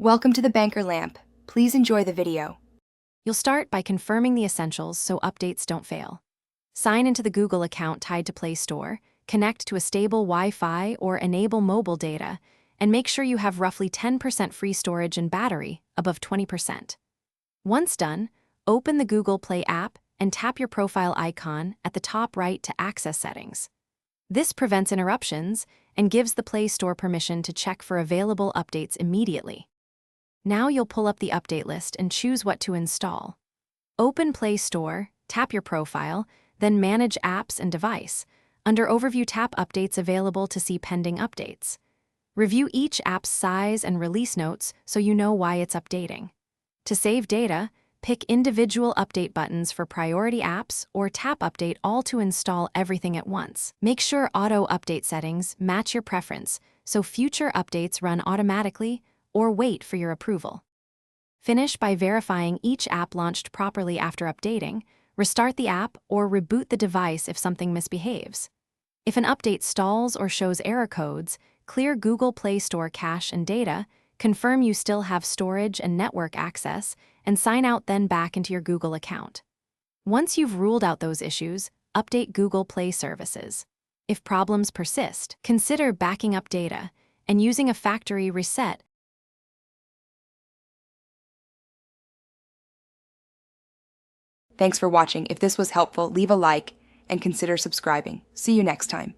Welcome to the Banker Lamp. Please enjoy the video. You'll start by confirming the essentials so updates don't fail. Sign into the Google account tied to Play Store, connect to a stable Wi-Fi or enable mobile data, and make sure you have roughly 10% free storage and battery, above 20%. Once done, open the Google Play app and tap your profile icon at the top right to access settings. This prevents interruptions and gives the Play Store permission to check for available updates immediately. Now you'll pull up the update list and choose what to install. Open Play Store, tap your profile, then Manage Apps and Device. Under Overview, tap Updates available to see pending updates. Review each app's size and release notes so you know why it's updating. To save data, pick individual update buttons for priority apps or tap Update All to install everything at once. Make sure Auto Update settings match your preference so future updates run automatically or wait for your approval. Finish by verifying each app launched properly after updating, restart the app, or reboot the device if something misbehaves. If an update stalls or shows error codes, clear Google Play Store cache and data, confirm you still have storage and network access, and sign out then back into your Google account. Once you've ruled out those issues, update Google Play services. If problems persist, consider backing up data and using a factory reset. Thanks for watching. If this was helpful, leave a like and consider subscribing. See you next time.